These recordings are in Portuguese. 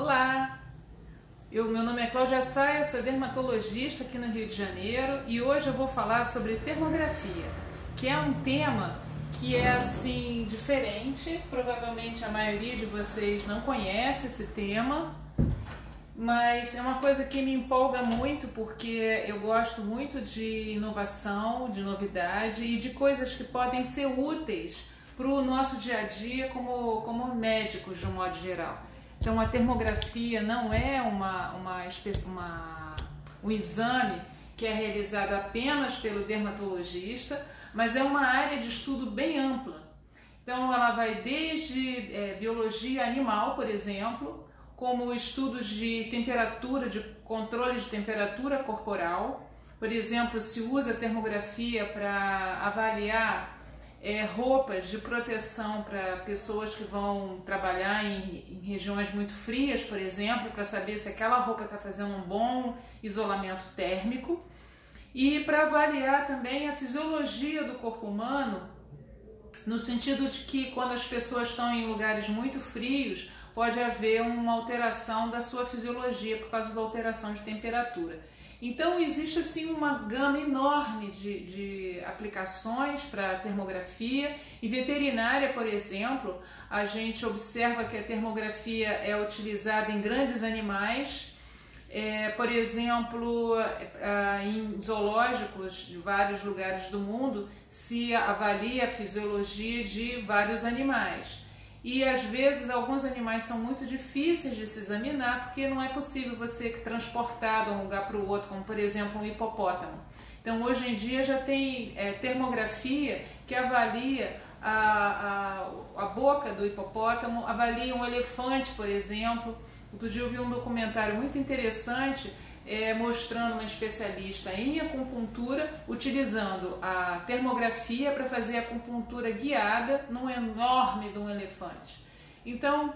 Olá, meu nome é Cláudia Saia, sou dermatologista aqui no Rio de Janeiro e hoje eu vou falar sobre termografia, que é um tema que é assim diferente, provavelmente a maioria de vocês não conhece esse tema, mas é uma coisa que me empolga muito porque eu gosto muito de inovação, de novidade e de coisas que podem ser úteis para o nosso dia a dia como médicos de um modo geral. Então a termografia não é um exame que é realizado apenas pelo dermatologista, mas é uma área de estudo bem ampla. Então ela vai desde biologia animal, por exemplo, como estudos de temperatura, de controle de temperatura corporal. Por exemplo, se usa a termografia para avaliar roupas de proteção para pessoas que vão trabalhar em regiões muito frias, por exemplo, para saber se aquela roupa está fazendo um bom isolamento térmico, e para avaliar também a fisiologia do corpo humano, no sentido de que quando as pessoas estão em lugares muito frios, pode haver uma alteração da sua fisiologia por causa da alteração de temperatura. Então existe assim uma gama enorme de aplicações para a termografia. Em veterinária, por exemplo, a gente observa que a termografia é utilizada em grandes animais, por exemplo, em zoológicos de vários lugares do mundo se avalia a fisiologia de vários animais. E às vezes alguns animais são muito difíceis de se examinar porque não é possível você transportar de um lugar para o outro, como por exemplo um hipopótamo. Então hoje em dia já tem termografia que avalia a boca do hipopótamo, avalia um elefante, por exemplo. Outro dia eu vi um documentário muito interessante mostrando uma especialista em acupuntura utilizando a termografia para fazer a acupuntura guiada num enorme de um elefante. Então,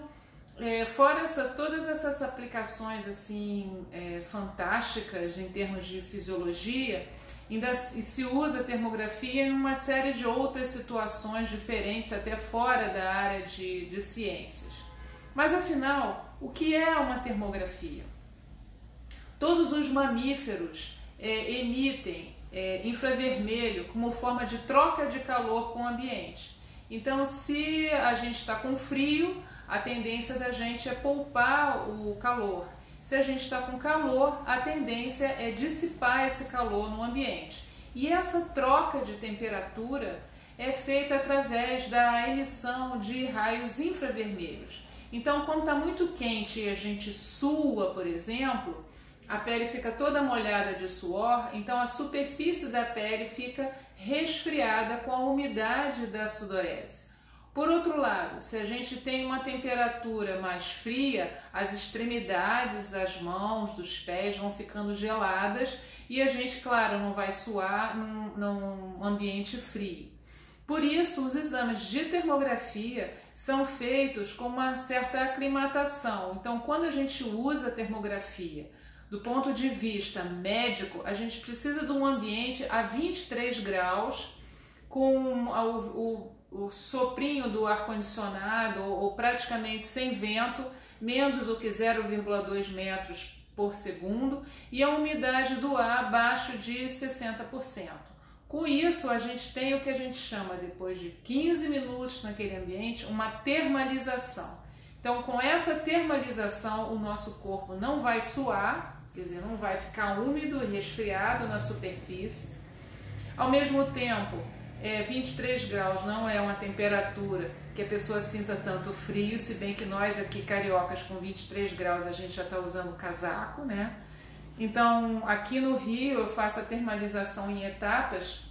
fora todas essas aplicações assim fantásticas em termos de fisiologia, ainda se usa a termografia em uma série de outras situações diferentes, até fora da área de ciências. Mas afinal, o que é uma termografia? Todos os mamíferos emitem infravermelho como forma de troca de calor com o ambiente. Então, se a gente está com frio, a tendência da gente é poupar o calor. Se a gente está com calor, a tendência é dissipar esse calor no ambiente. E essa troca de temperatura é feita através da emissão de raios infravermelhos. Então, quando está muito quente e a gente sua, por exemplo, a pele fica toda molhada de suor, então a superfície da pele fica resfriada com a umidade da sudorese. Por outro lado, se a gente tem uma temperatura mais fria, as extremidades das mãos, dos pés vão ficando geladas e a gente, claro, não vai suar num ambiente frio. Por isso, os exames de termografia são feitos com uma certa aclimatação. Então, quando a gente usa a termografia do ponto de vista médico, a gente precisa de um ambiente a 23 graus, com o soprinho do ar-condicionado ou praticamente sem vento, menos do que 0,2 metros por segundo, e a umidade do ar abaixo de 60%. Com isso, a gente tem o que a gente chama, depois de 15 minutos naquele ambiente, uma termalização. Então, com essa termalização, o nosso corpo não vai suar, quer dizer, não vai ficar úmido e resfriado na superfície. Ao mesmo tempo, 23 graus não é uma temperatura que a pessoa sinta tanto frio, se bem que nós aqui cariocas com 23 graus a gente já está usando casaco, né? Então, aqui no Rio eu faço a termalização em etapas,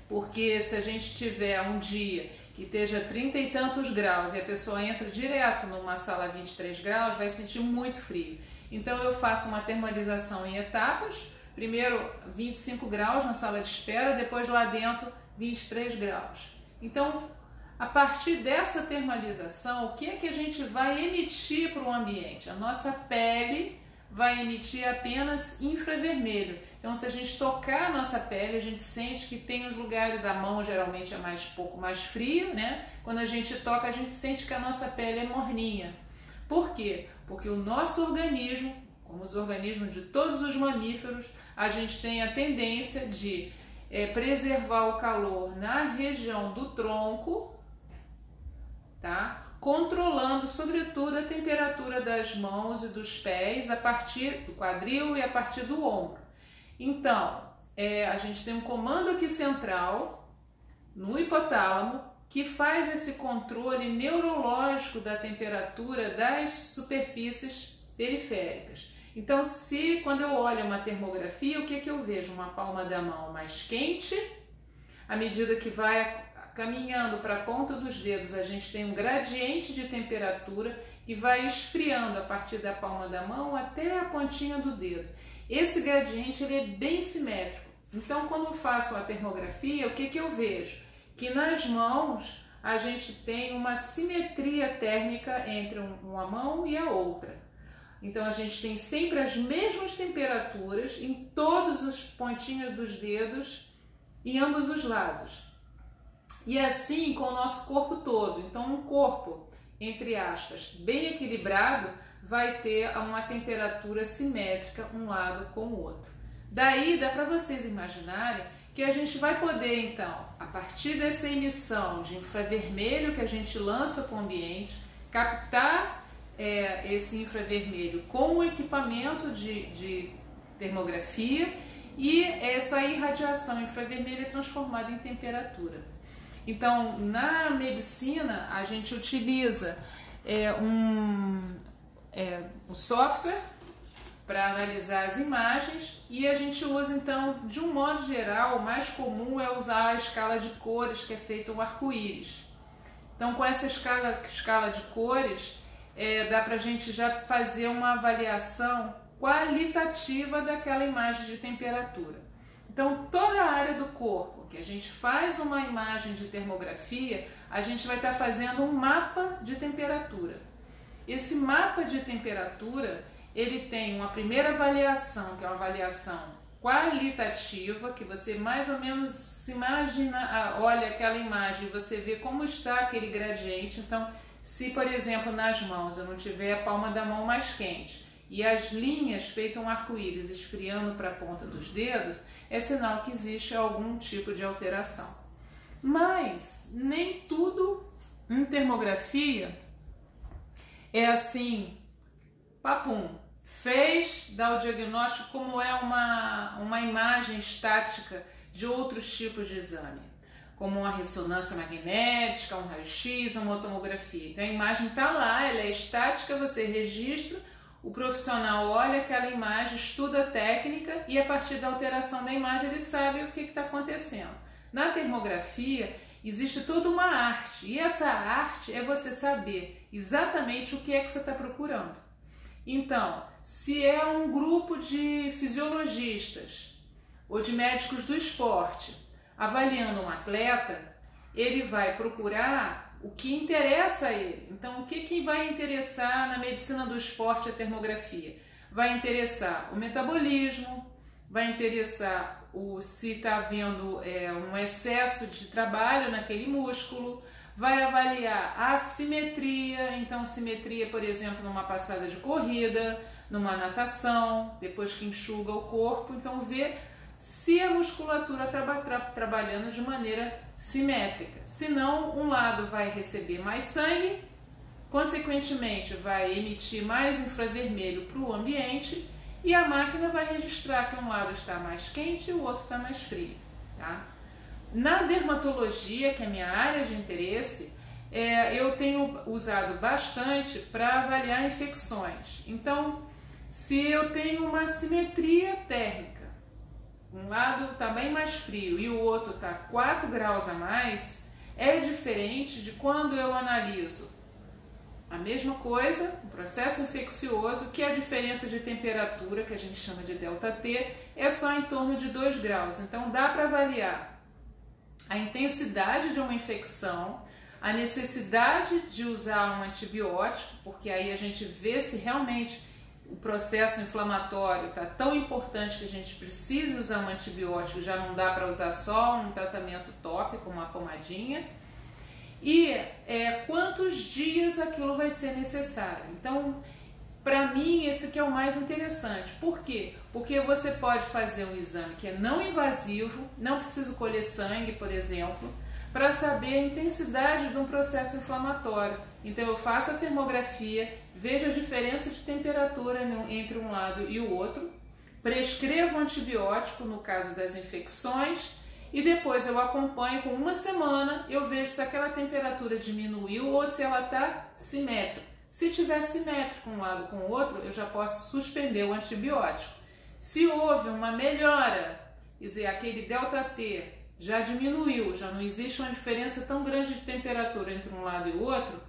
porque se a gente tiver um dia que esteja 30 e tantos graus e a pessoa entra direto numa sala a 23 graus, vai sentir muito frio. Então eu faço uma termalização em etapas, primeiro 25 graus na sala de espera, depois lá dentro 23 graus. Então, a partir dessa termalização, o que é que a gente vai emitir para o ambiente? A nossa pele vai emitir apenas infravermelho. Então, se a gente tocar a nossa pele, a gente sente que tem os lugares, a mão geralmente é pouco mais fria, né? Quando a gente toca, a gente sente que a nossa pele é morninha. Por quê? Porque o nosso organismo, como os organismos de todos os mamíferos, a gente tem a tendência de preservar o calor na região do tronco, tá? Controlando, sobretudo, a temperatura das mãos e dos pés a partir do quadril e a partir do ombro. Então, a gente tem um comando aqui central, no hipotálamo, que faz esse controle neurológico da temperatura das superfícies periféricas. Então, quando eu olho uma termografia, o que eu vejo? Uma palma da mão mais quente, à medida que vai caminhando para a ponta dos dedos, a gente tem um gradiente de temperatura que vai esfriando a partir da palma da mão até a pontinha do dedo. Esse gradiente ele é bem simétrico. Então, quando eu faço a termografia, o que eu vejo? Que nas mãos a gente tem uma simetria térmica entre uma mão e a outra. Então, a gente tem sempre as mesmas temperaturas em todos os pontinhos dos dedos, em ambos os lados. E assim com o nosso corpo todo. Então, um corpo, entre aspas, bem equilibrado, vai ter uma temperatura simétrica um lado com o outro. Daí dá para vocês imaginarem que a gente vai poder, então, a partir dessa emissão de infravermelho que a gente lança para o ambiente, captar esse infravermelho com o equipamento de termografia e essa irradiação infravermelha é transformada em temperatura. Então, na medicina, a gente utiliza o software para analisar as imagens e a gente usa, então, de um modo geral, o mais comum é usar a escala de cores, que é feito um arco-íris. Então, com essa escala de cores, dá para a gente já fazer uma avaliação qualitativa daquela imagem de temperatura. Então, toda a área do corpo que a gente faz uma imagem de termografia, a gente vai estar fazendo um mapa de temperatura. Esse mapa de temperatura, ele tem uma primeira avaliação, que é uma avaliação qualitativa, que você mais ou menos se imagina, olha aquela imagem e você vê como está aquele gradiente. Então, se, por exemplo, nas mãos eu não tiver a palma da mão mais quente e as linhas feitas um arco-íris esfriando para a ponta dos dedos, é sinal que existe algum tipo de alteração. Mas nem tudo em termografia é assim, papum, fez, dá o diagnóstico como é uma imagem estática de outros tipos de exame, como uma ressonância magnética, um raio-x, uma tomografia. Então a imagem está lá, ela é estática, você registra, o profissional olha aquela imagem, estuda a técnica e a partir da alteração da imagem ele sabe o que está acontecendo. Na termografia existe toda uma arte e essa arte é você saber exatamente o que é que você está procurando. Então, se é um grupo de fisiologistas ou de médicos do esporte avaliando um atleta, ele vai procurar o que interessa a ele. Então, o que vai interessar na medicina do esporte a termografia? Vai interessar o metabolismo, vai interessar se está havendo um excesso de trabalho naquele músculo, vai avaliar a simetria, então simetria, por exemplo, numa passada de corrida, numa natação, depois que enxuga o corpo, então ver se a musculatura está trabalhando de maneira simétrica. Senão, um lado vai receber mais sangue, consequentemente vai emitir mais infravermelho para o ambiente e a máquina vai registrar que um lado está mais quente e o outro está mais frio. Tá? Na dermatologia, que é a minha área de interesse, eu tenho usado bastante para avaliar infecções. Então, se eu tenho uma simetria térmica, um lado está bem mais frio e o outro está 4 graus a mais, é diferente de quando eu analiso a mesma coisa, um processo infeccioso, que a diferença de temperatura, que a gente chama de ΔT, é só em torno de 2 graus. Então dá para avaliar a intensidade de uma infecção, a necessidade de usar um antibiótico, porque aí a gente vê se realmente o processo inflamatório está tão importante que a gente precisa usar um antibiótico, já não dá para usar só um tratamento tópico, uma pomadinha. e quantos dias aquilo vai ser necessário. Então, para mim, esse aqui é o mais interessante. Por quê? Porque você pode fazer um exame que é não invasivo, não preciso colher sangue, por exemplo, para saber a intensidade de um processo inflamatório. Então eu faço a termografia, vejo a diferença de temperatura entre um lado e o outro, prescrevo antibiótico no caso das infecções e depois eu acompanho com uma semana, eu vejo se aquela temperatura diminuiu ou se ela está simétrica. Se tiver simétrico um lado com o outro, eu já posso suspender o antibiótico. Se houve uma melhora, quer dizer, aquele ΔT já diminuiu, já não existe uma diferença tão grande de temperatura entre um lado e o outro,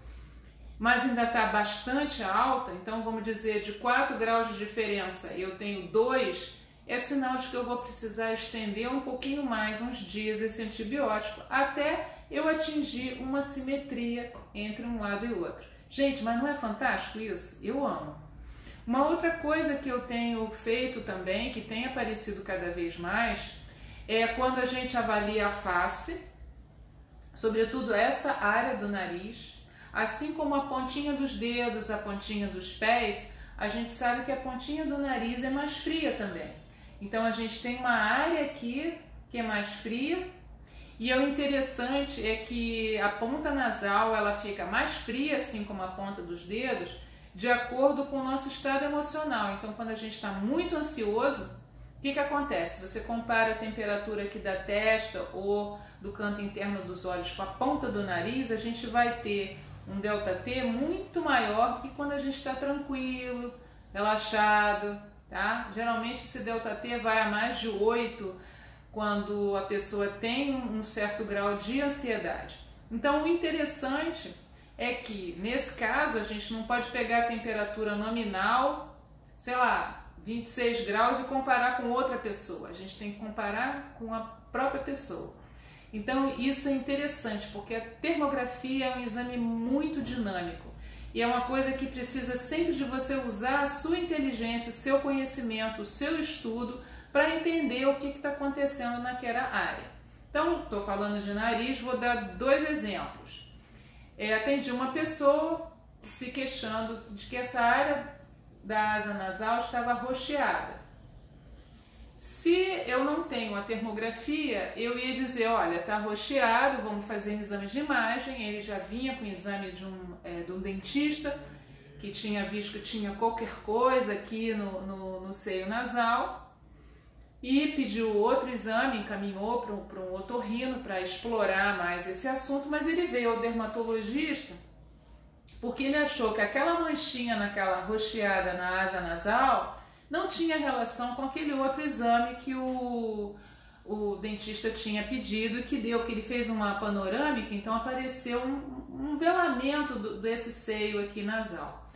mas ainda está bastante alta, então vamos dizer de 4 graus de diferença eu tenho 2, é sinal de que eu vou precisar estender um pouquinho mais, uns dias, esse antibiótico, até eu atingir uma simetria entre um lado e o outro. Gente, mas não é fantástico isso? Eu amo. Uma outra coisa que eu tenho feito também, que tem aparecido cada vez mais, é quando a gente avalia a face, sobretudo essa área do nariz, assim como a pontinha dos dedos, a pontinha dos pés, a gente sabe que a pontinha do nariz é mais fria também. Então a gente tem uma área aqui que é mais fria, e o interessante é que a ponta nasal ela fica mais fria, assim como a ponta dos dedos, de acordo com o nosso estado emocional. Então quando a gente está muito ansioso, o que acontece? Você compara a temperatura aqui da testa ou do canto interno dos olhos com a ponta do nariz, a gente vai ter um ΔT muito maior do que quando a gente está tranquilo, relaxado, tá? Geralmente esse ΔT vai a mais de 8 quando a pessoa tem um certo grau de ansiedade. Então o interessante é que nesse caso a gente não pode pegar a temperatura nominal, sei lá, 26 graus e comparar com outra pessoa. A gente tem que comparar com a própria pessoa. Então isso é interessante, porque a termografia é um exame muito dinâmico e é uma coisa que precisa sempre de você usar a sua inteligência, o seu conhecimento, o seu estudo para entender o que está acontecendo naquela área. Então, estou falando de nariz, vou dar 2 exemplos. Atendi uma pessoa se queixando de que essa área da asa nasal estava roxeada. Se eu não tenho a termografia, eu ia dizer, olha, está roxeado, vamos fazer um exame de imagem. Ele já vinha com o exame de um dentista, que tinha visto que tinha qualquer coisa aqui no seio nasal, e pediu outro exame, encaminhou para um otorrino para explorar mais esse assunto, mas ele veio ao dermatologista porque ele achou que aquela manchinha naquela roxeada na asa nasal não tinha relação com aquele outro exame que o dentista tinha pedido e que ele fez uma panorâmica, então apareceu um velamento desse seio aqui nasal.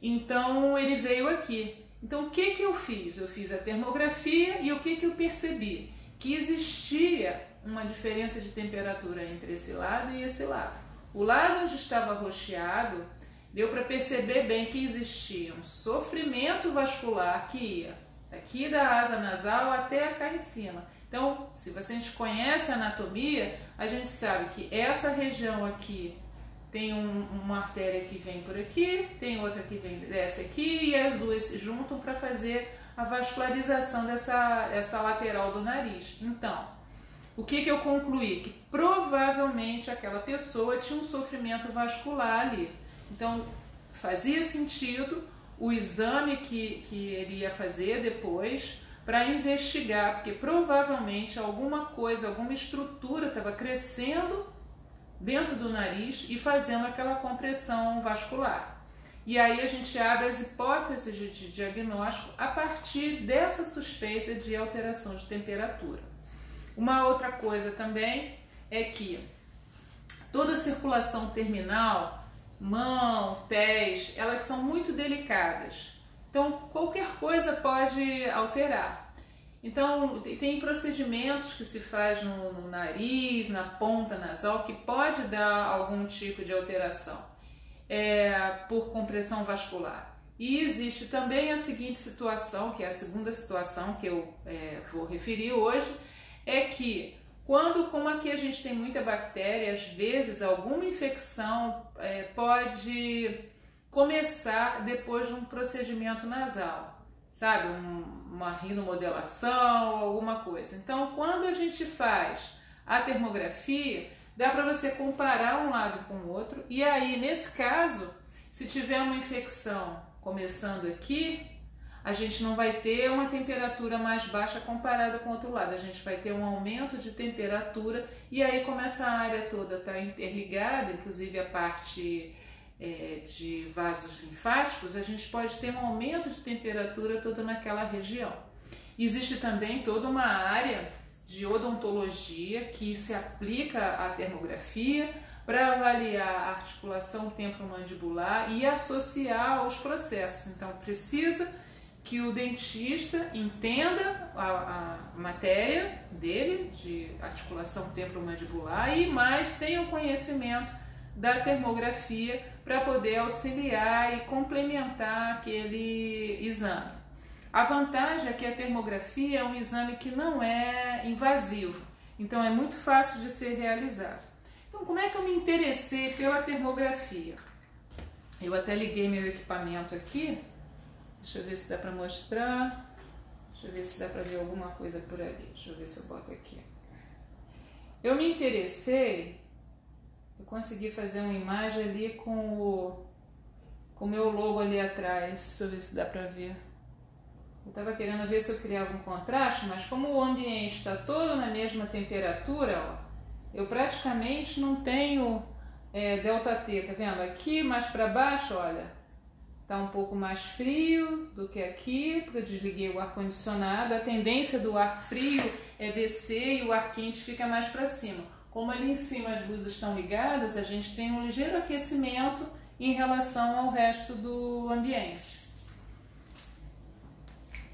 Então ele veio aqui. Então o que eu fiz? Eu fiz a termografia e o que eu percebi? Que existia uma diferença de temperatura entre esse lado e esse lado. O lado onde estava roxeado, deu para perceber bem que existia um sofrimento vascular que ia daqui da asa nasal até cá em cima. Então, se a gente conhece a anatomia, a gente sabe que essa região aqui tem uma artéria que vem por aqui, tem outra que desce aqui e as duas se juntam para fazer a vascularização dessa lateral do nariz. Então, o que eu concluí? Que provavelmente aquela pessoa tinha um sofrimento vascular ali. Então, fazia sentido o exame que ele ia fazer depois para investigar, porque provavelmente alguma coisa, alguma estrutura estava crescendo dentro do nariz e fazendo aquela compressão vascular. E aí a gente abre as hipóteses de diagnóstico a partir dessa suspeita de alteração de temperatura. Uma outra coisa também é que toda a circulação terminal, mão, pés, elas são muito delicadas. Então qualquer coisa pode alterar. Então tem procedimentos que se faz no nariz, na ponta nasal, que pode dar algum tipo de alteração por compressão vascular. E existe também a seguinte situação, que é a segunda situação que eu vou referir hoje, é que Quando, como aqui a gente tem muita bactéria, às vezes alguma infecção pode começar depois de um procedimento nasal, sabe? Uma rinomodelação, alguma coisa. Então, quando a gente faz a termografia, dá para você comparar um lado com o outro, e aí, nesse caso, se tiver uma infecção começando aqui, a gente não vai ter uma temperatura mais baixa comparada com o outro lado, a gente vai ter um aumento de temperatura e aí começa a área toda a estar interligada, inclusive a parte de vasos linfáticos, a gente pode ter um aumento de temperatura toda naquela região. Existe também toda uma área de odontologia que se aplica à termografia para avaliar a articulação temporomandibular e associar os processos. Então, precisa que o dentista entenda a matéria dele, de articulação temporomandibular, e mais tenha o conhecimento da termografia para poder auxiliar e complementar aquele exame. A vantagem é que a termografia é um exame que não é invasivo, então é muito fácil de ser realizado. Então, como é que eu me interessei pela termografia? Eu até liguei meu equipamento aqui. Deixa eu ver se dá para mostrar. Deixa eu ver se dá para ver alguma coisa por ali. Deixa eu ver se eu boto aqui. Eu me interessei, eu consegui fazer uma imagem ali com o meu logo ali atrás. Deixa eu ver se dá para ver. Eu estava querendo ver se eu criava um contraste, mas como o ambiente está todo na mesma temperatura, ó, eu praticamente não tenho delta T, tá vendo? Aqui mais para baixo, olha, tá um pouco mais frio do que aqui, porque eu desliguei o ar-condicionado. A tendência do ar frio é descer e o ar quente fica mais para cima. Como ali em cima as luzes estão ligadas, a gente tem um ligeiro aquecimento em relação ao resto do ambiente.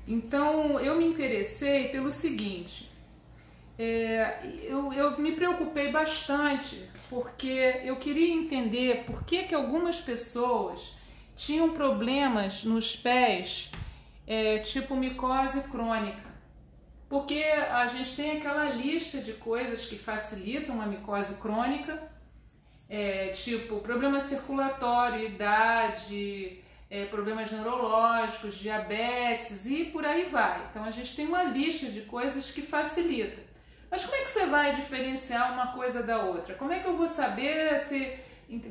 Então, eu me interessei pelo seguinte, eu me preocupei bastante, porque eu queria entender por que algumas pessoas tinham problemas nos pés, tipo micose crônica. Porque a gente tem aquela lista de coisas que facilitam a micose crônica, tipo problema circulatório, idade, problemas neurológicos, diabetes e por aí vai. Então a gente tem uma lista de coisas que facilita. Mas como é que você vai diferenciar uma coisa da outra? Como é que eu vou saber se...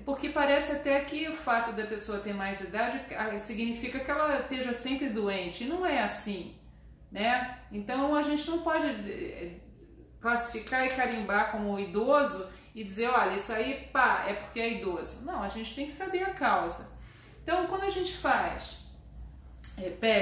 Porque parece até que o fato da pessoa ter mais idade significa que ela esteja sempre doente, e não é assim, né? Então a gente não pode classificar e carimbar como idoso e dizer, olha, isso aí, pá, é porque é idoso. Não, a gente tem que saber a causa. Então, quando a gente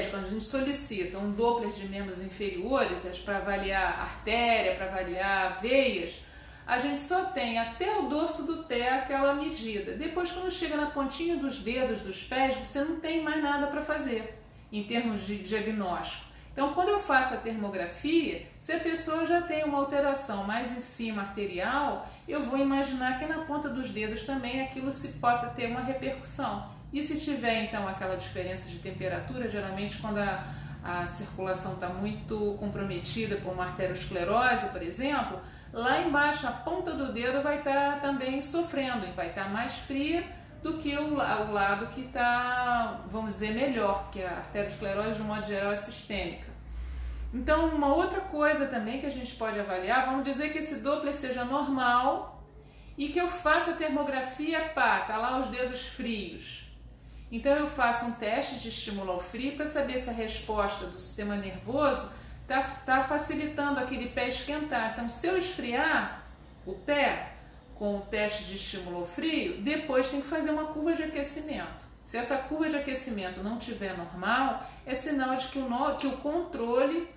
quando a gente solicita um Doppler de membros inferiores, para avaliar artéria, para avaliar veias, a gente só tem até o dorso do pé aquela medida. Depois, quando chega na pontinha dos dedos dos pés, você não tem mais nada para fazer em termos de diagnóstico. Então, quando eu faço a termografia, se a pessoa já tem uma alteração mais em cima arterial, eu vou imaginar que na ponta dos dedos também aquilo se possa ter uma repercussão. E se tiver então aquela diferença de temperatura, geralmente quando a circulação está muito comprometida por uma arteriosclerose, por exemplo, lá embaixo a ponta do dedo vai estar também sofrendo e vai estar mais fria do que o lado que está, vamos dizer, melhor, porque a arteriosclerose de um modo geral é sistêmica. Então, uma outra coisa também que a gente pode avaliar, vamos dizer que esse Doppler seja normal e que eu faça a termografia, tá lá os dedos frios. Então eu faço um teste de estímulo ao frio para saber se a resposta do sistema nervoso está facilitando aquele pé esquentar. Então, se eu esfriar o pé com o teste de estímulo ao frio, depois tem que fazer uma curva de aquecimento. Se essa curva de aquecimento não estiver normal, é sinal de que o controle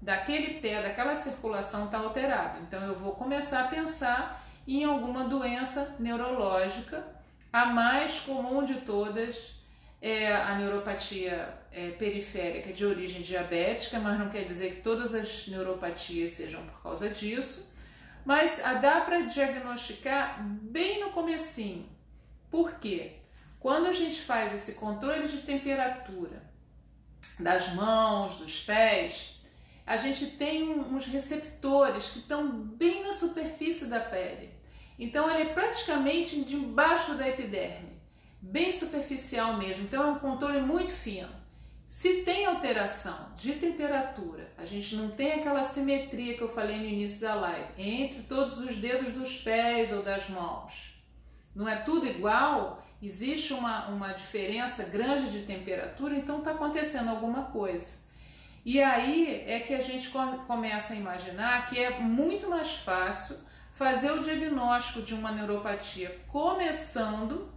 daquele pé, daquela circulação está alterado. Então eu vou começar a pensar em alguma doença neurológica. A mais comum de todas é a neuropatia periférica de origem diabética, mas não quer dizer que todas as neuropatias sejam por causa disso. Mas dá para diagnosticar bem no comecinho. Por quê? Quando a gente faz esse controle de temperatura das mãos, dos pés, a gente tem uns receptores que estão bem na superfície da pele. Então ele é praticamente debaixo da epiderme, bem superficial mesmo, então é um controle muito fino. Se tem alteração de temperatura, a gente não tem aquela simetria que eu falei no início da live, entre todos os dedos dos pés ou das mãos, não é tudo igual, existe uma diferença grande de temperatura, então está acontecendo alguma coisa. E aí é que a gente começa a imaginar que é muito mais fácil fazer o diagnóstico de uma neuropatia começando,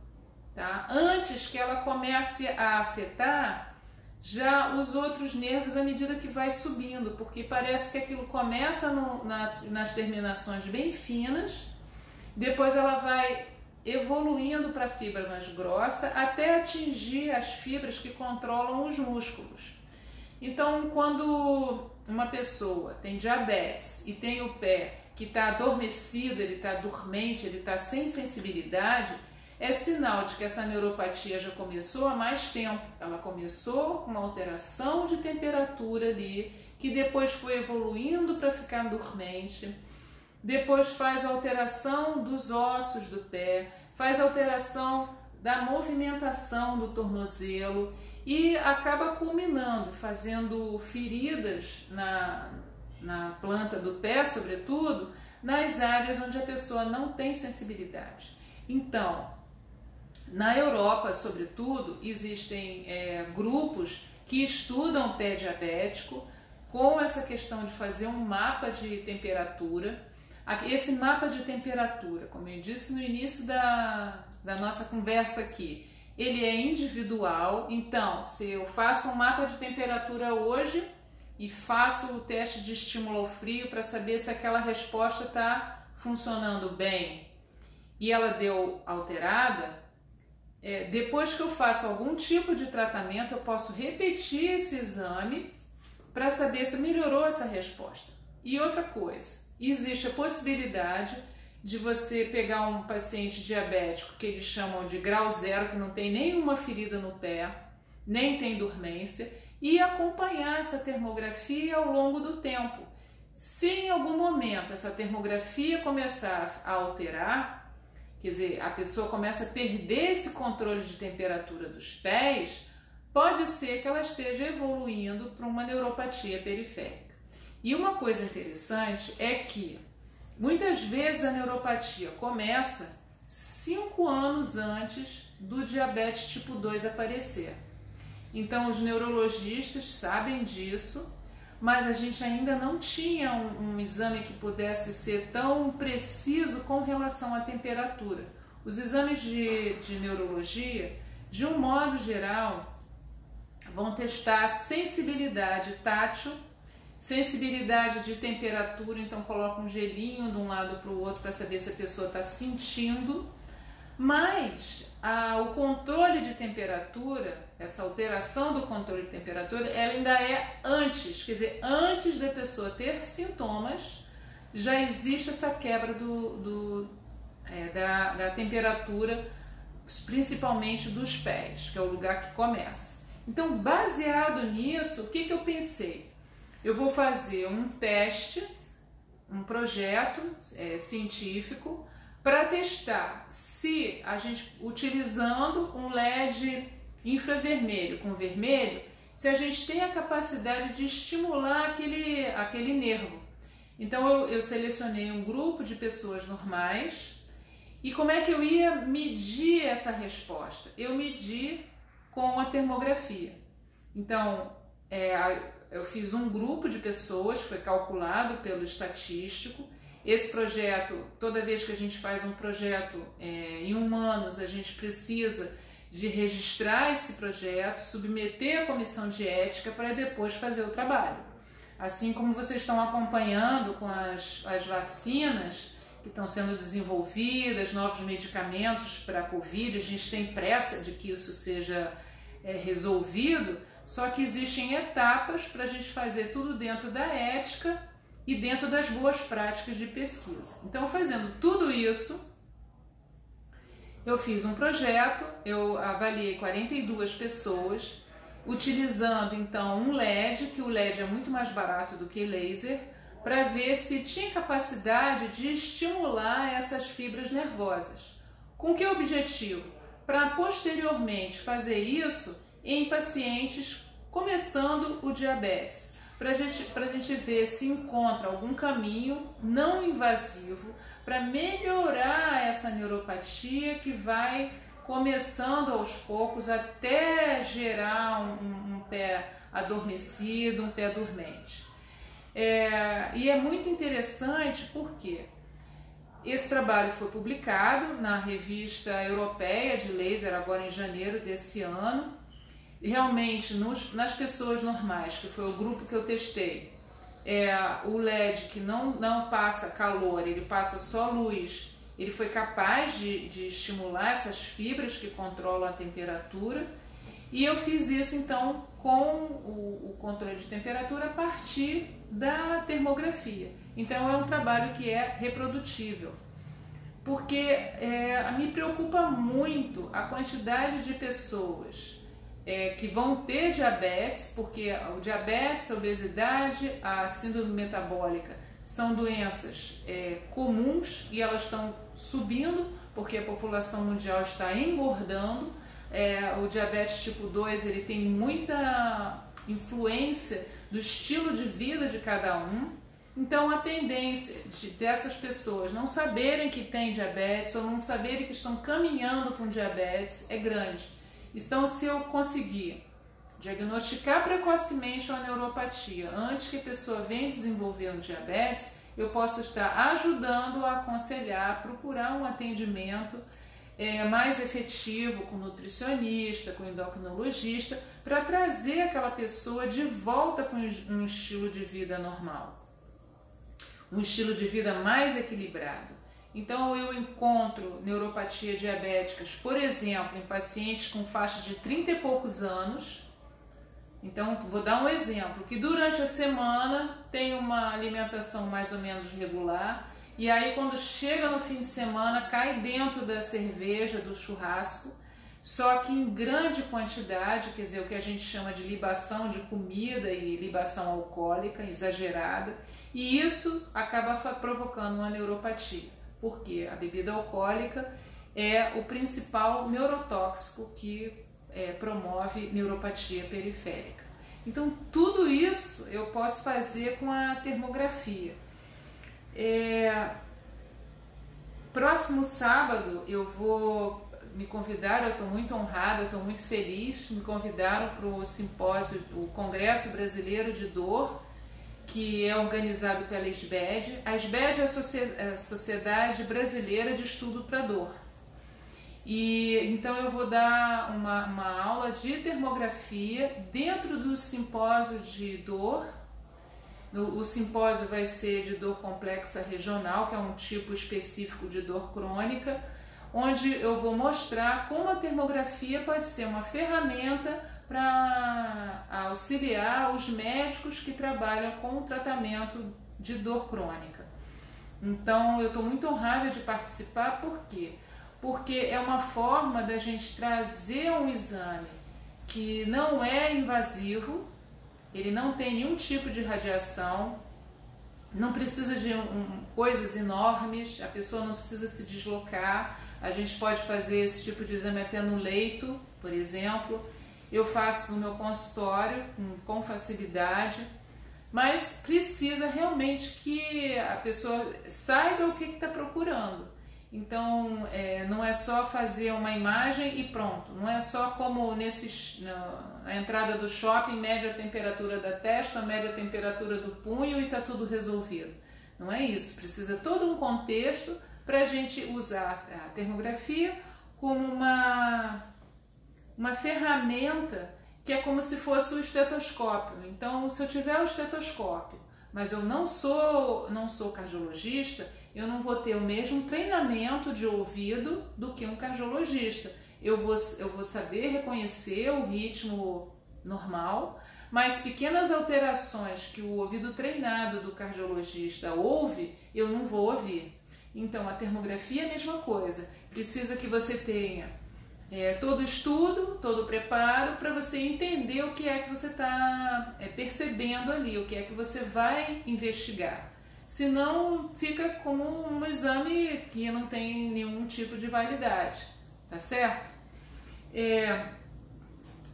tá? Antes que ela comece a afetar já os outros nervos à medida que vai subindo, porque parece que aquilo começa nas terminações bem finas, depois ela vai evoluindo para a fibra mais grossa até atingir as fibras que controlam os músculos. Então, quando uma pessoa tem diabetes e tem o pé que está adormecido, ele está dormente, ele está sem sensibilidade, é sinal de que essa neuropatia já começou há mais tempo. Ela começou com uma alteração de temperatura ali, que depois foi evoluindo para ficar dormente, depois faz alteração dos ossos do pé, faz alteração da movimentação do tornozelo e acaba culminando, fazendo feridas na planta do pé, sobretudo, nas áreas onde a pessoa não tem sensibilidade. Então, na Europa, sobretudo, existem grupos que estudam o pé diabético com essa questão de fazer um mapa de temperatura. Esse mapa de temperatura, como eu disse no início da nossa conversa aqui, ele é individual. Então, se eu faço um mapa de temperatura hoje e faço o teste de estímulo ao frio para saber se aquela resposta está funcionando bem e ela deu alterada, depois que eu faço algum tipo de tratamento, eu posso repetir esse exame para saber se melhorou essa resposta. E outra coisa, existe a possibilidade de você pegar um paciente diabético que eles chamam de grau zero, que não tem nenhuma ferida no pé, nem tem dormência, e acompanhar essa termografia ao longo do tempo. Se em algum momento essa termografia começar a alterar, quer dizer, a pessoa começa a perder esse controle de temperatura dos pés, pode ser que ela esteja evoluindo para uma neuropatia periférica. E uma coisa interessante é que muitas vezes a neuropatia começa 5 anos antes do diabetes tipo 2 aparecer. Então os neurologistas sabem disso, mas a gente ainda não tinha um exame que pudesse ser tão preciso com relação à temperatura. Os exames de neurologia, de um modo geral, vão testar sensibilidade tátil, sensibilidade de temperatura, então coloca um gelinho de um lado para o outro para saber se a pessoa está sentindo, mas o controle de temperatura, essa alteração do controle de temperatura, ela ainda é antes, quer dizer, antes da pessoa ter sintomas, já existe essa quebra da temperatura, principalmente dos pés, que é o lugar que começa. Então, baseado nisso, o que eu pensei? Eu vou fazer um teste, um projeto científico, para testar se a gente, utilizando um LED infravermelho com vermelho, se a gente tem a capacidade de estimular aquele nervo. Então eu selecionei um grupo de pessoas normais e como é que eu ia medir essa resposta? Eu medi com a termografia. Então eu fiz um grupo de pessoas, foi calculado pelo estatístico. Esse projeto, toda vez que a gente faz um projeto em humanos, a gente precisa de registrar esse projeto, submeter à comissão de ética para depois fazer o trabalho. Assim como vocês estão acompanhando com as vacinas que estão sendo desenvolvidas, novos medicamentos para a Covid, a gente tem pressa de que isso seja resolvido, só que existem etapas para a gente fazer tudo dentro da ética e dentro das boas práticas de pesquisa. Então, fazendo tudo isso, eu fiz um projeto, eu avaliei 42 pessoas, utilizando então um LED, que o LED é muito mais barato do que laser, para ver se tinha capacidade de estimular essas fibras nervosas. Com que objetivo? Para posteriormente fazer isso em pacientes começando o diabetes, para a gente ver se encontra algum caminho não invasivo para melhorar essa neuropatia que vai começando aos poucos até gerar um pé adormecido, um pé dormente. E é muito interessante porque esse trabalho foi publicado na revista europeia de laser agora em janeiro desse ano. Realmente, nas pessoas normais, que foi o grupo que eu testei, o LED que não passa calor, ele passa só luz, ele foi capaz de estimular essas fibras que controlam a temperatura, e eu fiz isso então com o controle de temperatura a partir da termografia. Então é um trabalho que é reprodutível, porque me preocupa muito a quantidade de pessoas que vão ter diabetes, porque o diabetes, a obesidade, a síndrome metabólica são doenças comuns e elas estão subindo porque a população mundial está engordando. O diabetes tipo 2 ele tem muita influência do estilo de vida de cada um. Então a tendência dessas pessoas não saberem que têm diabetes ou não saberem que estão caminhando para um diabetes é grande. Então, se eu conseguir diagnosticar precocemente uma neuropatia antes que a pessoa venha desenvolver um diabetes, eu posso estar ajudando a aconselhar, a procurar um atendimento mais efetivo com nutricionista, com endocrinologista, para trazer aquela pessoa de volta para um estilo de vida normal, um estilo de vida mais equilibrado. Então eu encontro neuropatia diabéticas, por exemplo, em pacientes com faixa de 30 e poucos anos. Então vou dar um exemplo, que durante a semana tem uma alimentação mais ou menos regular, e aí quando chega no fim de semana cai dentro da cerveja, do churrasco, só que em grande quantidade, quer dizer, o que a gente chama de libação de comida e libação alcoólica exagerada, e isso acaba provocando uma neuropatia. Porque a bebida alcoólica é o principal neurotóxico que promove neuropatia periférica. Então, tudo isso eu posso fazer com a termografia. Próximo sábado eu vou me convidar, eu estou muito honrada, eu estou muito feliz, me convidaram para o simpósio, o Congresso Brasileiro de Dor, que é organizado pela SBED. A SBED é a Sociedade Brasileira de Estudo para Dor. E então eu vou dar uma aula de termografia dentro do simpósio de dor. O simpósio vai ser de dor complexa regional, que é um tipo específico de dor crônica, onde eu vou mostrar como a termografia pode ser uma ferramenta para auxiliar os médicos que trabalham com o tratamento de dor crônica. Então eu estou muito honrada de participar, por quê? Porque é uma forma da gente trazer um exame que não é invasivo, ele não tem nenhum tipo de radiação, não precisa de coisas enormes, a pessoa não precisa se deslocar, a gente pode fazer esse tipo de exame até no leito, por exemplo. Eu faço no meu consultório com facilidade, mas precisa realmente que a pessoa saiba o que está procurando. Então, não é só fazer uma imagem e pronto, não é só como na entrada do shopping, mede a temperatura da testa, mede a temperatura do punho e está tudo resolvido. Não é isso, precisa todo um contexto para a gente usar a termografia como uma ferramenta que é como se fosse o estetoscópio. Então, se eu tiver o estetoscópio, mas eu não sou cardiologista, eu não vou ter o mesmo treinamento de ouvido do que um cardiologista. Eu vou saber reconhecer o ritmo normal, mas pequenas alterações que o ouvido treinado do cardiologista ouve, eu não vou ouvir. Então, a termografia é a mesma coisa. Precisa que você tenha todo estudo, todo preparo para você entender o que é que você está percebendo ali, o que é que você vai investigar. Senão fica como um exame que não tem nenhum tipo de validade, tá certo?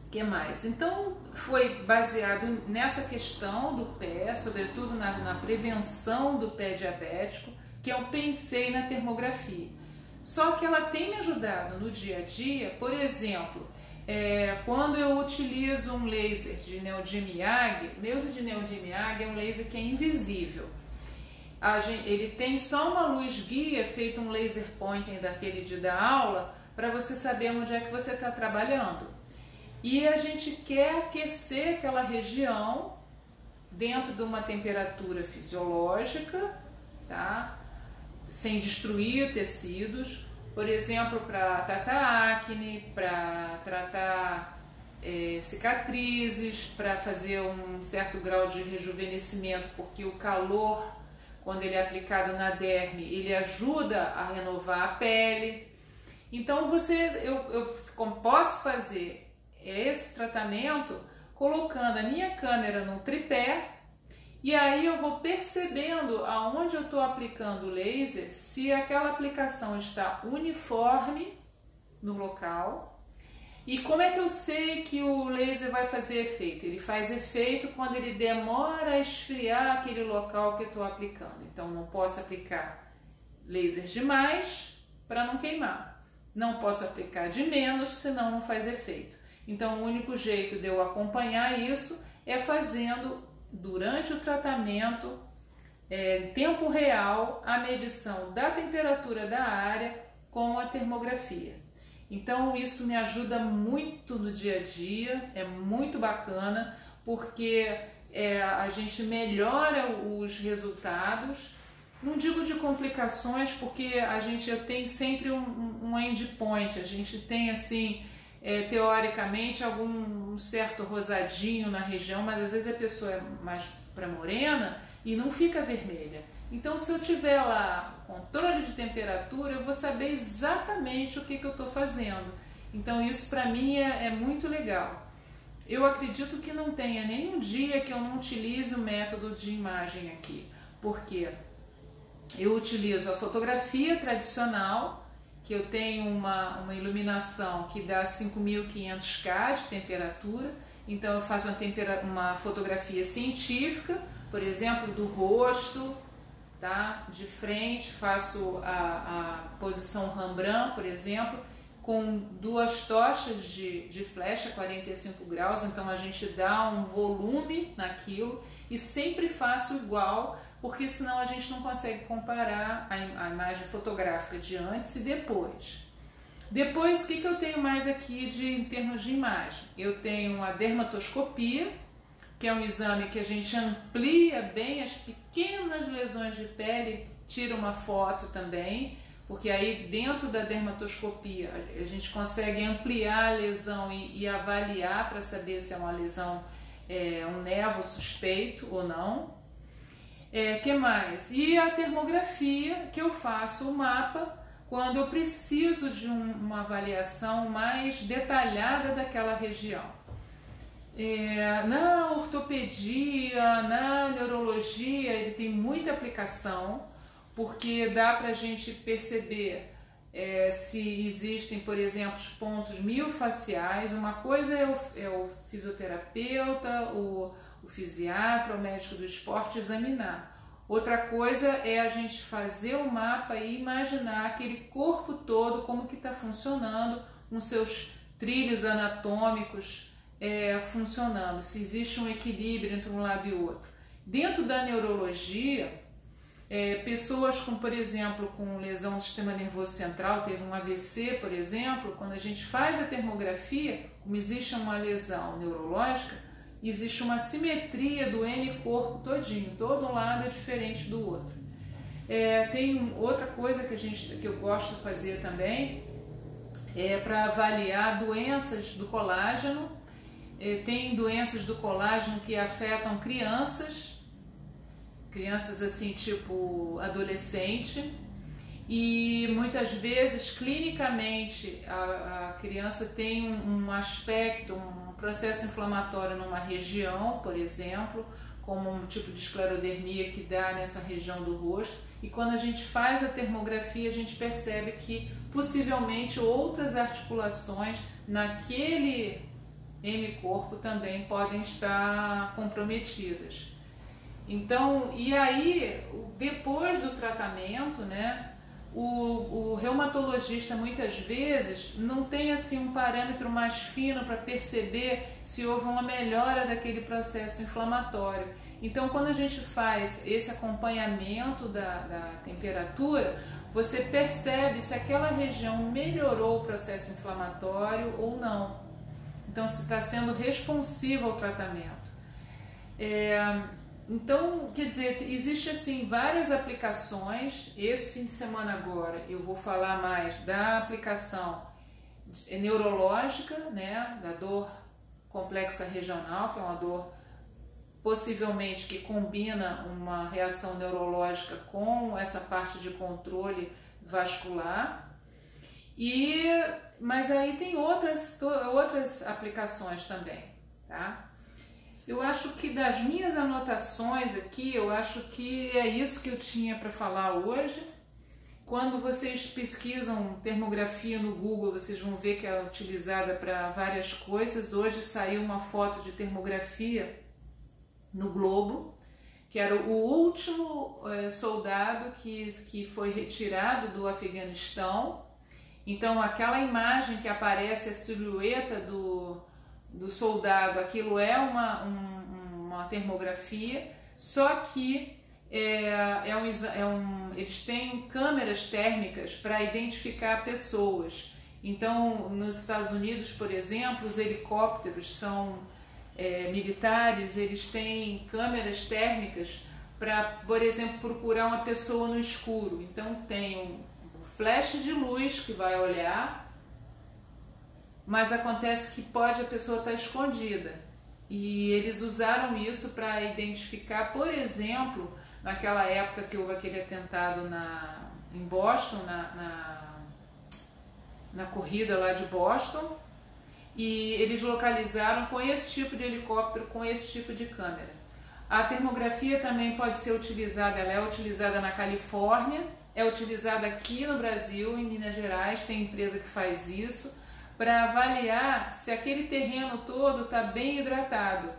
Que mais? Então foi baseado nessa questão do pé, sobretudo na prevenção do pé diabético, que eu pensei na termografia. Só que ela tem me ajudado no dia a dia, por exemplo, quando eu utilizo um laser de Neodym-Yagg. O laser de Neodym-Yagg é um laser que é invisível. Ele tem só uma luz guia, feito um laser pointing daquele de dar aula, para você saber onde é que você está trabalhando. E a gente quer aquecer aquela região dentro de uma temperatura fisiológica, tá? Sem destruir tecidos, por exemplo, para tratar acne, para tratar cicatrizes, para fazer um certo grau de rejuvenescimento, porque o calor, quando ele é aplicado na derme, ele ajuda a renovar a pele. Então eu posso fazer esse tratamento colocando a minha câmera no tripé, e aí eu vou percebendo aonde eu estou aplicando o laser, se aquela aplicação está uniforme no local. E como é que eu sei que o laser vai fazer efeito? Ele faz efeito quando ele demora a esfriar aquele local que eu estou aplicando. Então não posso aplicar laser demais para não queimar. Não posso aplicar de menos, senão não faz efeito. Então o único jeito de eu acompanhar isso é fazendo durante o tratamento, em tempo real, a medição da temperatura da área com a termografia. Então isso me ajuda muito no dia a dia, é muito bacana, porque a gente melhora os resultados. Não digo de complicações, porque a gente tem sempre um endpoint, a gente tem assim, teoricamente, algum certo rosadinho na região, mas às vezes a pessoa é mais para morena e não fica vermelha. Então, se eu tiver lá controle de temperatura, eu vou saber exatamente o que eu estou fazendo. Então, isso para mim é muito legal. Eu acredito que não tenha nenhum dia que eu não utilize o método de imagem aqui, porque eu utilizo a fotografia tradicional, que eu tenho uma iluminação que dá 5.500K de temperatura, então eu faço uma fotografia científica, por exemplo, do rosto, tá? De frente, faço a posição Rembrandt, por exemplo, com 2 tochas de flecha, 45 graus, então a gente dá um volume naquilo e sempre faço igual, porque senão a gente não consegue comparar a imagem fotográfica de antes e depois. Depois, o que eu tenho mais aqui em termos de imagem? Eu tenho a dermatoscopia, que é um exame que a gente amplia bem as pequenas lesões de pele, tira uma foto também, porque aí dentro da dermatoscopia a gente consegue ampliar a lesão e avaliar para saber se é uma lesão, um névoa suspeito ou não. Que mais? E a termografia, que eu faço o mapa quando eu preciso de uma avaliação mais detalhada daquela região. Na ortopedia, na neurologia, ele tem muita aplicação, porque dá para a gente perceber se existem, por exemplo, os pontos miofasciais. Uma coisa é o fisioterapeuta, o fisiatra, o médico do esporte examinar. Outra coisa é a gente fazer o mapa e imaginar aquele corpo todo, como que está funcionando, com seus trilhos anatômicos funcionando, se existe um equilíbrio entre um lado e outro. Dentro da neurologia, pessoas com, por exemplo, com lesão do sistema nervoso central, teve um AVC, por exemplo, quando a gente faz a termografia, como existe uma lesão neurológica, existe uma simetria do N-corpo todinho, todo um lado é diferente do outro. Tem outra coisa que eu gosto de fazer também, para avaliar doenças do colágeno. Tem doenças do colágeno que afetam crianças assim tipo adolescente, e muitas vezes clinicamente a criança tem um aspecto, um processo inflamatório numa região, por exemplo, como um tipo de esclerodermia que dá nessa região do rosto, e quando a gente faz a termografia a gente percebe que possivelmente outras articulações naquele hemicorpo também podem estar comprometidas. Então, e aí, depois do tratamento, né, o reumatologista muitas vezes não tem assim um parâmetro mais fino para perceber se houve uma melhora daquele processo inflamatório. Então, quando a gente faz esse acompanhamento da temperatura, você percebe se aquela região melhorou o processo inflamatório ou não. Então, se está sendo responsiva ao tratamento. Então, quer dizer, existe assim várias aplicações. Esse fim de semana agora eu vou falar mais da aplicação neurológica, né, da dor complexa regional, que é uma dor possivelmente que combina uma reação neurológica com essa parte de controle vascular. Mas aí tem outras aplicações também, tá? Eu acho que das minhas anotações aqui, eu acho que é isso que eu tinha para falar hoje. Quando vocês pesquisam termografia no Google, vocês vão ver que é utilizada para várias coisas. Hoje saiu uma foto de termografia no Globo, que era o último soldado que foi retirado do Afeganistão. Então aquela imagem que aparece a silhueta do soldado, aquilo é uma termografia, só que eles têm câmeras térmicas para identificar pessoas. Então, nos Estados Unidos, por exemplo, os helicópteros são militares, eles têm câmeras térmicas para, por exemplo, procurar uma pessoa no escuro. Então, tem um flash de luz que vai olhar, mas acontece que a pessoa estar escondida. E eles usaram isso para identificar, por exemplo, naquela época que houve aquele atentado em Boston, na corrida lá de Boston, e eles localizaram com esse tipo de helicóptero, com esse tipo de câmera. A termografia também pode ser utilizada, ela é utilizada na Califórnia, é utilizada aqui no Brasil, em Minas Gerais, tem empresa que faz isso, para avaliar se aquele terreno todo está bem hidratado.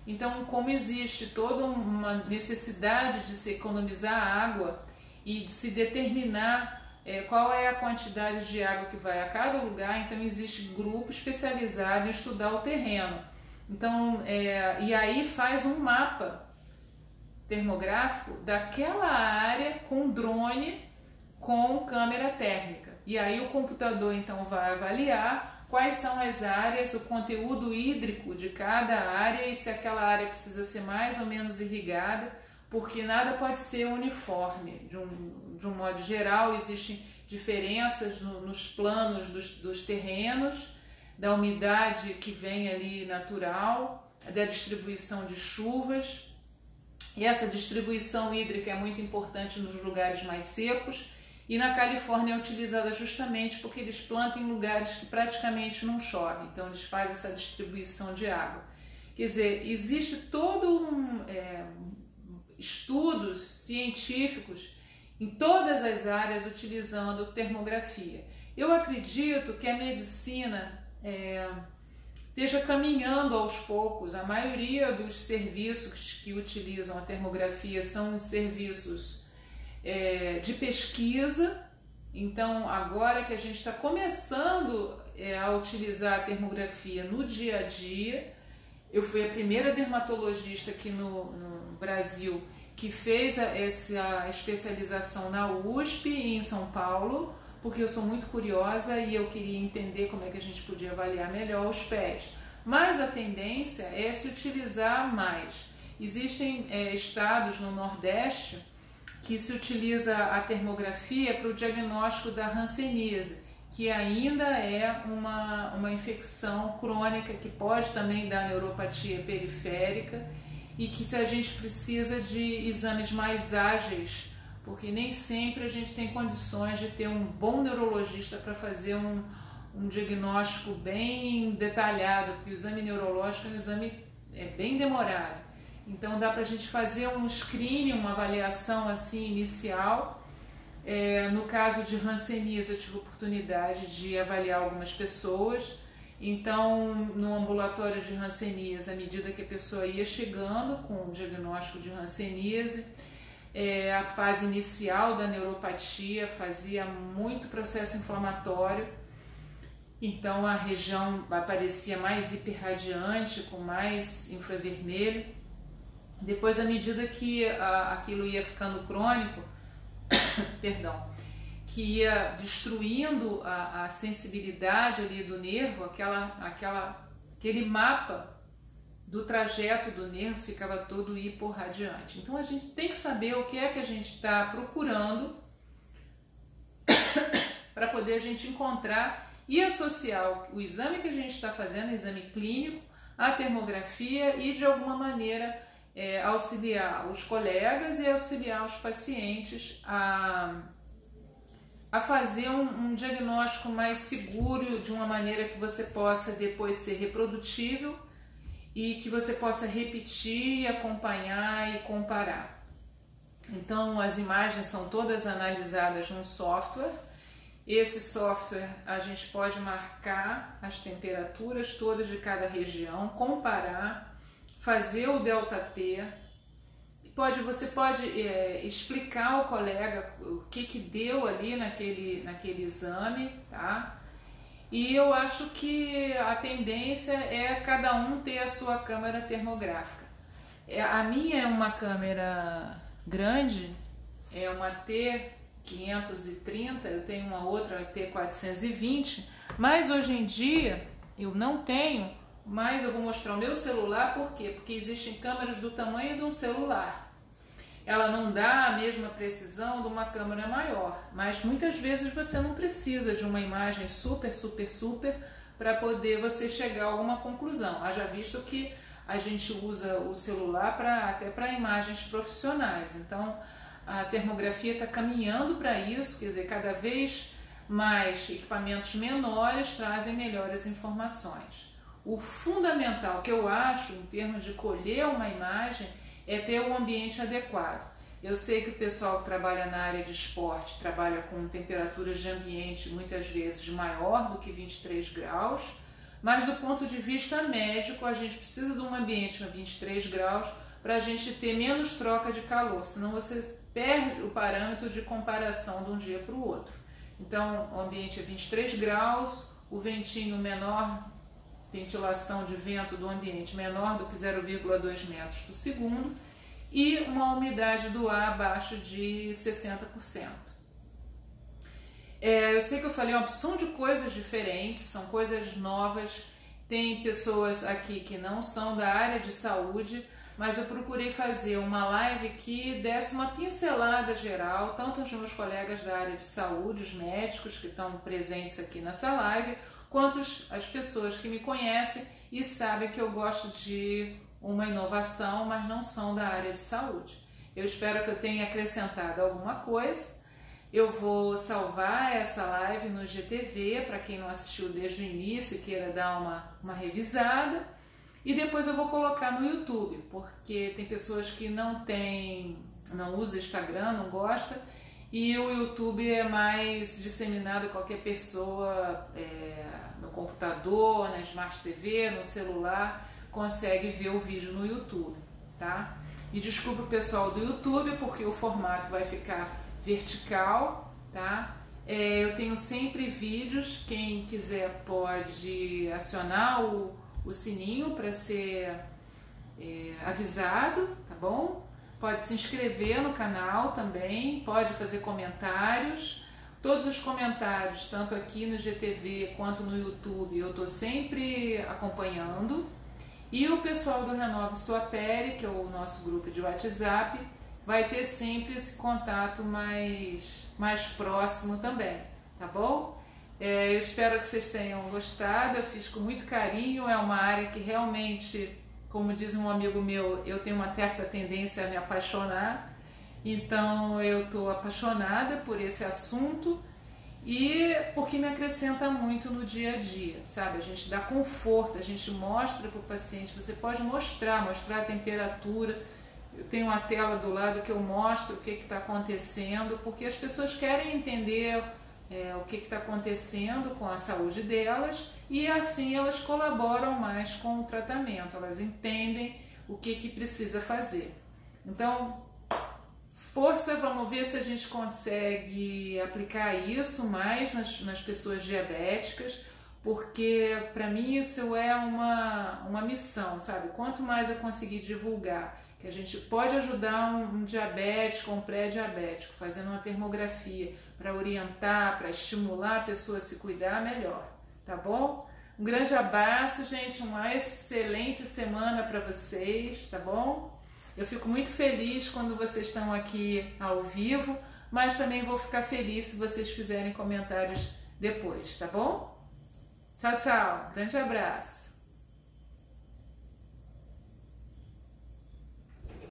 Então, como existe toda uma necessidade de se economizar água e de se determinar qual é a quantidade de água que vai a cada lugar, então existe grupo especializado em estudar o terreno. Então, e aí faz um mapa termográfico daquela área com drone, com câmera térmica. E aí o computador então vai avaliar quais são as áreas, o conteúdo hídrico de cada área e se aquela área precisa ser mais ou menos irrigada, porque nada pode ser uniforme. De um modo geral, existem diferenças nos planos dos terrenos, da umidade que vem ali natural, da distribuição de chuvas. E essa distribuição hídrica é muito importante nos lugares mais secos. E na Califórnia é utilizada justamente porque eles plantam em lugares que praticamente não chove. Então eles fazem essa distribuição de água. Quer dizer, existe todo estudos científicos em todas as áreas utilizando termografia. Eu acredito que a medicina esteja caminhando aos poucos. A maioria dos serviços que utilizam a termografia são serviços de pesquisa. Então, agora que a gente está começando a utilizar a termografia no dia a dia, eu fui a primeira dermatologista aqui no Brasil que fez essa especialização na USP e em São Paulo, porque eu sou muito curiosa e eu queria entender como é que a gente podia avaliar melhor os pés. Mas a tendência é se utilizar mais. Existem estados no Nordeste que se utiliza a termografia para o diagnóstico da hanseníase, que ainda é uma infecção crônica que pode também dar neuropatia periférica e que a gente precisa de exames mais ágeis porque nem sempre a gente tem condições de ter um bom neurologista para fazer um diagnóstico bem detalhado, porque o exame neurológico é um exame bem demorado. Então dá para a gente fazer um screening, uma avaliação assim inicial. No caso de hanseníase, eu tive oportunidade de avaliar algumas pessoas. Então, no ambulatório de hanseníase, à medida que a pessoa ia chegando com o diagnóstico de hanseníase, a fase inicial da neuropatia fazia muito processo inflamatório, então a região aparecia mais hiperradiante, com mais infravermelho. Depois, à medida que aquilo ia ficando crônico, perdão, que ia destruindo a sensibilidade ali do nervo, aquele mapa do trajeto do nervo ficava todo hiporradiante. Então a gente tem que saber o que é que a gente está procurando para poder a gente encontrar e associar o exame que a gente está fazendo, o exame clínico, a termografia e de alguma maneira auxiliar os colegas e auxiliar os pacientes a fazer um diagnóstico mais seguro, de uma maneira que você possa depois ser reprodutível e que você possa repetir, acompanhar e comparar. Então as imagens são todas analisadas num software. Esse software a gente pode marcar as temperaturas todas de cada região, comparar, fazer o delta T. Você pode explicar ao colega o que deu ali naquele exame, tá? E eu acho que a tendência é cada um ter a sua câmera termográfica. A minha é uma câmera grande, é uma T530, eu tenho uma outra T420, mas hoje em dia eu não tenho, mas eu vou mostrar o meu celular, por quê? Porque existem câmeras do tamanho de um celular. Ela não dá a mesma precisão de uma câmera maior, mas muitas vezes você não precisa de uma imagem super para poder você chegar a alguma conclusão. Haja visto que a gente usa o celular até para imagens profissionais, então a termografia está caminhando para isso, quer dizer, cada vez mais equipamentos menores trazem melhores informações. O fundamental que eu acho em termos de colher uma imagem é ter um ambiente adequado. Eu sei que o pessoal que trabalha na área de esporte trabalha com temperaturas de ambiente muitas vezes maior do que 23 graus, mas do ponto de vista médico a gente precisa de um ambiente a 23 graus para a gente ter menos troca de calor, senão você perde o parâmetro de comparação de um dia para o outro. Então o ambiente é 23 graus, o ventinho menor, ventilação de vento do ambiente menor do que 0,2 metros por segundo e uma umidade do ar abaixo de 60%. Eu sei que eu falei uma opção de coisas diferentes, são coisas novas, tem pessoas aqui que não são da área de saúde, mas eu procurei fazer uma live que desse uma pincelada geral, tanto aos meus colegas da área de saúde, os médicos que estão presentes aqui nessa live, quanto as pessoas que me conhecem e sabem que eu gosto de uma inovação, mas não são da área de saúde. Eu espero que eu tenha acrescentado alguma coisa. Eu vou salvar essa live no GTV, para quem não assistiu desde o início e queira dar uma revisada. E depois eu vou colocar no YouTube, porque tem pessoas que não usa Instagram, não gosta, e o YouTube é mais disseminado a qualquer pessoa, no computador, na Smart TV, no celular, consegue ver o vídeo no YouTube, tá? E desculpa o pessoal do YouTube, porque o formato vai ficar vertical, tá? Eu tenho sempre vídeos, quem quiser pode acionar o sininho para ser avisado, tá bom? Pode se inscrever no canal também, pode fazer comentários. Todos os comentários, tanto aqui no GTV quanto no YouTube, eu estou sempre acompanhando. E o pessoal do Renove Sua Pele, que é o nosso grupo de WhatsApp, vai ter sempre esse contato mais próximo também, tá bom? Eu espero que vocês tenham gostado, eu fiz com muito carinho, é uma área que realmente, como diz um amigo meu, eu tenho uma certa tendência a me apaixonar, Então eu estou apaixonada por esse assunto e porque me acrescenta muito no dia a dia, sabe? A gente dá conforto, a gente mostra para o paciente, você pode mostrar a temperatura. Eu tenho uma tela do lado que eu mostro o que está acontecendo, porque as pessoas querem entender o que está acontecendo com a saúde delas e assim elas colaboram mais com o tratamento, elas entendem o que precisa fazer. Então, força, vamos ver se a gente consegue aplicar isso mais nas pessoas diabéticas, porque para mim isso é uma missão, sabe? Quanto mais eu conseguir divulgar que a gente pode ajudar um diabético, um pré-diabético, fazendo uma termografia para orientar, para estimular a pessoa a se cuidar, melhor, tá bom? Um grande abraço, gente, uma excelente semana para vocês, tá bom? Eu fico muito feliz quando vocês estão aqui ao vivo, mas também vou ficar feliz se vocês fizerem comentários depois, tá bom? Tchau, tchau. Grande abraço.